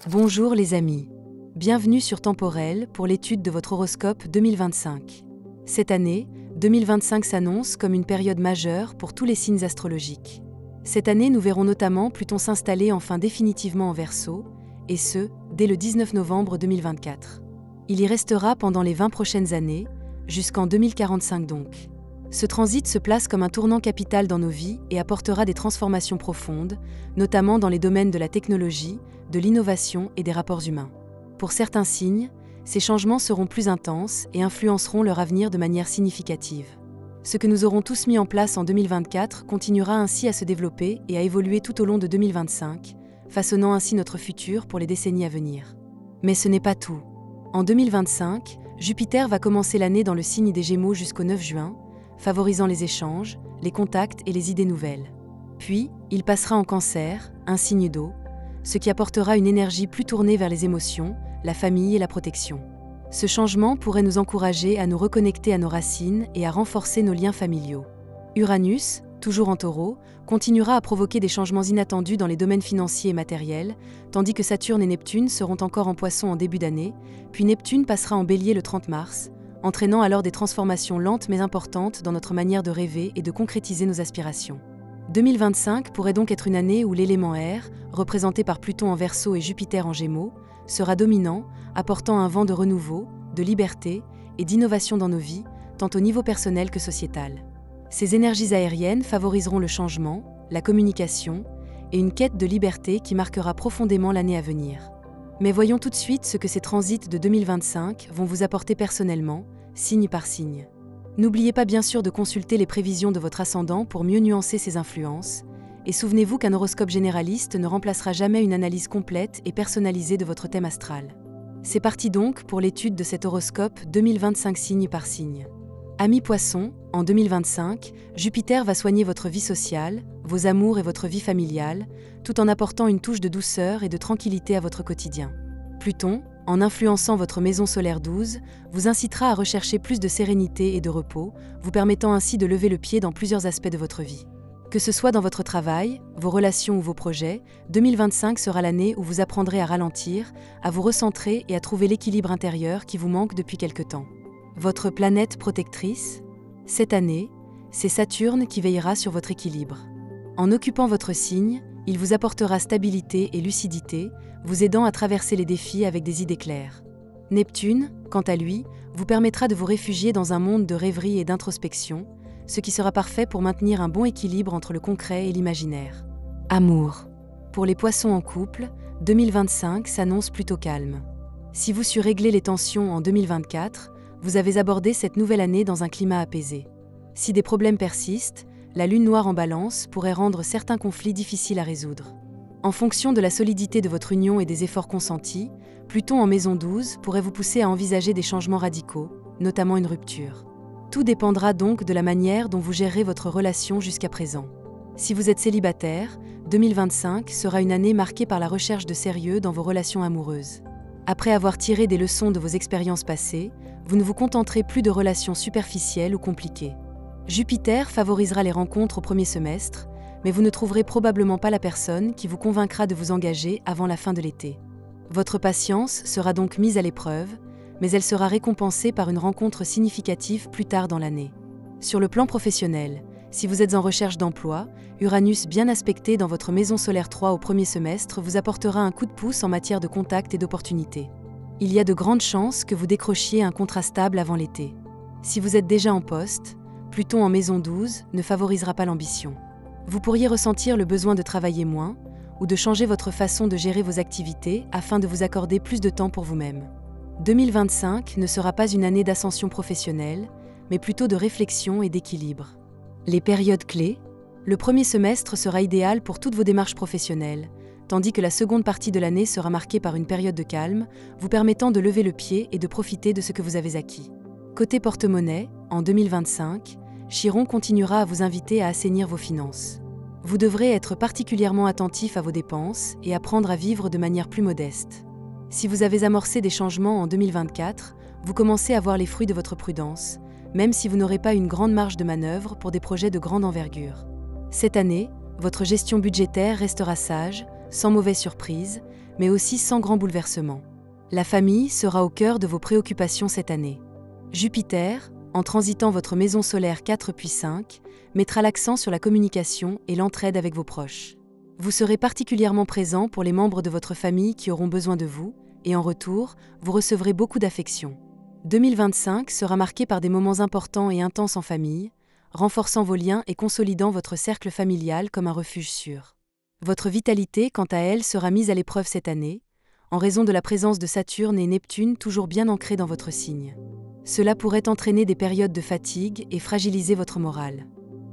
Bonjour les amis. Bienvenue sur Temporel pour l'étude de votre horoscope 2025. Cette année, 2025 s'annonce comme une période majeure pour tous les signes astrologiques. Cette année, nous verrons notamment Pluton s'installer enfin définitivement en Verseau, et ce, dès le 19 novembre 2024. Il y restera pendant les 20 prochaines années, jusqu'en 2045 donc. Ce transit se place comme un tournant capital dans nos vies et apportera des transformations profondes, notamment dans les domaines de la technologie, de l'innovation et des rapports humains. Pour certains signes, ces changements seront plus intenses et influenceront leur avenir de manière significative. Ce que nous aurons tous mis en place en 2024 continuera ainsi à se développer et à évoluer tout au long de 2025, façonnant ainsi notre futur pour les décennies à venir. Mais ce n'est pas tout. En 2025, Jupiter va commencer l'année dans le signe des Gémeaux jusqu'au 9 juin, favorisant les échanges, les contacts et les idées nouvelles. Puis, il passera en Cancer, un signe d'eau, ce qui apportera une énergie plus tournée vers les émotions, la famille et la protection. Ce changement pourrait nous encourager à nous reconnecter à nos racines et à renforcer nos liens familiaux. Uranus, toujours en Taureau, continuera à provoquer des changements inattendus dans les domaines financiers et matériels, tandis que Saturne et Neptune seront encore en Poisson en début d'année, puis Neptune passera en Bélier le 30 mars, entraînant alors des transformations lentes mais importantes dans notre manière de rêver et de concrétiser nos aspirations. 2025 pourrait donc être une année où l'élément air, représenté par Pluton en Verseau et Jupiter en Gémeaux, sera dominant, apportant un vent de renouveau, de liberté et d'innovation dans nos vies, tant au niveau personnel que sociétal. Ces énergies aériennes favoriseront le changement, la communication et une quête de liberté qui marquera profondément l'année à venir. Mais voyons tout de suite ce que ces transits de 2025 vont vous apporter personnellement, signe par signe. N'oubliez pas bien sûr de consulter les prévisions de votre ascendant pour mieux nuancer ces influences, et souvenez-vous qu'un horoscope généraliste ne remplacera jamais une analyse complète et personnalisée de votre thème astral. C'est parti donc pour l'étude de cet horoscope 2025 signe par signe. Amis Poissons, en 2025, Jupiter va soigner votre vie sociale, vos amours et votre vie familiale, tout en apportant une touche de douceur et de tranquillité à votre quotidien. Pluton, en influençant votre maison solaire 12, vous incitera à rechercher plus de sérénité et de repos, vous permettant ainsi de lever le pied dans plusieurs aspects de votre vie. Que ce soit dans votre travail, vos relations ou vos projets, 2025 sera l'année où vous apprendrez à ralentir, à vous recentrer et à trouver l'équilibre intérieur qui vous manque depuis quelque temps. Votre planète protectrice? Cette année, c'est Saturne qui veillera sur votre équilibre. En occupant votre signe, il vous apportera stabilité et lucidité, vous aidant à traverser les défis avec des idées claires. Neptune, quant à lui, vous permettra de vous réfugier dans un monde de rêverie et d'introspection, ce qui sera parfait pour maintenir un bon équilibre entre le concret et l'imaginaire. Amour. Pour les Poissons en couple, 2025 s'annonce plutôt calme. Si vous su régler les tensions en 2024, vous avez abordé cette nouvelle année dans un climat apaisé. Si des problèmes persistent, la lune noire en Balance pourrait rendre certains conflits difficiles à résoudre. En fonction de la solidité de votre union et des efforts consentis, Pluton en maison 12 pourrait vous pousser à envisager des changements radicaux, notamment une rupture. Tout dépendra donc de la manière dont vous gérez votre relation jusqu'à présent. Si vous êtes célibataire, 2025 sera une année marquée par la recherche de sérieux dans vos relations amoureuses. Après avoir tiré des leçons de vos expériences passées, vous ne vous contenterez plus de relations superficielles ou compliquées. Jupiter favorisera les rencontres au premier semestre, mais vous ne trouverez probablement pas la personne qui vous convaincra de vous engager avant la fin de l'été. Votre patience sera donc mise à l'épreuve, mais elle sera récompensée par une rencontre significative plus tard dans l'année. Sur le plan professionnel, si vous êtes en recherche d'emploi, Uranus bien aspecté dans votre maison solaire 3 au premier semestre vous apportera un coup de pouce en matière de contacts et d'opportunités. Il y a de grandes chances que vous décrochiez un contrat stable avant l'été. Si vous êtes déjà en poste, Pluton en maison 12 ne favorisera pas l'ambition. Vous pourriez ressentir le besoin de travailler moins ou de changer votre façon de gérer vos activités afin de vous accorder plus de temps pour vous-même. 2025 ne sera pas une année d'ascension professionnelle, mais plutôt de réflexion et d'équilibre. Les périodes clés? Le premier semestre sera idéal pour toutes vos démarches professionnelles, tandis que la seconde partie de l'année sera marquée par une période de calme, vous permettant de lever le pied et de profiter de ce que vous avez acquis. Côté porte-monnaie, en 2025, Chiron continuera à vous inviter à assainir vos finances. Vous devrez être particulièrement attentif à vos dépenses et apprendre à vivre de manière plus modeste. Si vous avez amorcé des changements en 2024, vous commencez à voir les fruits de votre prudence, même si vous n'aurez pas une grande marge de manœuvre pour des projets de grande envergure. Cette année, votre gestion budgétaire restera sage, sans mauvaise surprise, mais aussi sans grand bouleversement. La famille sera au cœur de vos préoccupations cette année. Jupiter, en transitant votre maison solaire 4 puis 5, mettra l'accent sur la communication et l'entraide avec vos proches. Vous serez particulièrement présent pour les membres de votre famille qui auront besoin de vous, et en retour, vous recevrez beaucoup d'affection. 2025 sera marqué par des moments importants et intenses en famille, renforçant vos liens et consolidant votre cercle familial comme un refuge sûr. Votre vitalité, quant à elle, sera mise à l'épreuve cette année, en raison de la présence de Saturne et Neptune toujours bien ancrés dans votre signe. Cela pourrait entraîner des périodes de fatigue et fragiliser votre morale.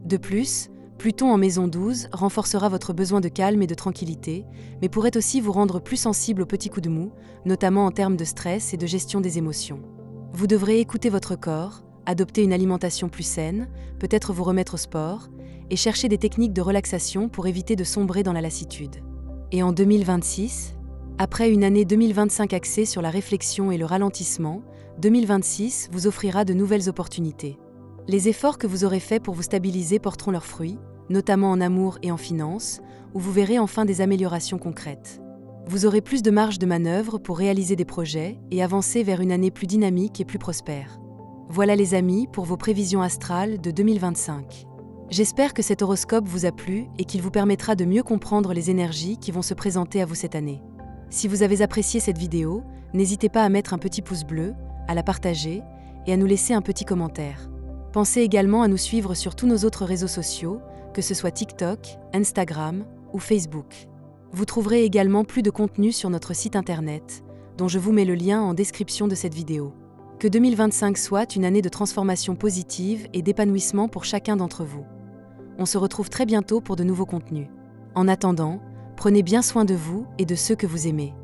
De plus, Pluton en maison 12 renforcera votre besoin de calme et de tranquillité, mais pourrait aussi vous rendre plus sensible aux petits coups de mou, notamment en termes de stress et de gestion des émotions. Vous devrez écouter votre corps, adopter une alimentation plus saine, peut-être vous remettre au sport, et chercher des techniques de relaxation pour éviter de sombrer dans la lassitude. Et en 2026, après une année 2025 axée sur la réflexion et le ralentissement, 2026 vous offrira de nouvelles opportunités. Les efforts que vous aurez faits pour vous stabiliser porteront leurs fruits, notamment en amour et en finances, où vous verrez enfin des améliorations concrètes. Vous aurez plus de marge de manœuvre pour réaliser des projets et avancer vers une année plus dynamique et plus prospère. Voilà les amis pour vos prévisions astrales de 2025. J'espère que cet horoscope vous a plu et qu'il vous permettra de mieux comprendre les énergies qui vont se présenter à vous cette année. Si vous avez apprécié cette vidéo, n'hésitez pas à mettre un petit pouce bleu, à la partager et à nous laisser un petit commentaire. Pensez également à nous suivre sur tous nos autres réseaux sociaux, que ce soit TikTok, Instagram ou Facebook. Vous trouverez également plus de contenu sur notre site internet, dont je vous mets le lien en description de cette vidéo. Que 2025 soit une année de transformation positive et d'épanouissement pour chacun d'entre vous. On se retrouve très bientôt pour de nouveaux contenus. En attendant, prenez bien soin de vous et de ceux que vous aimez.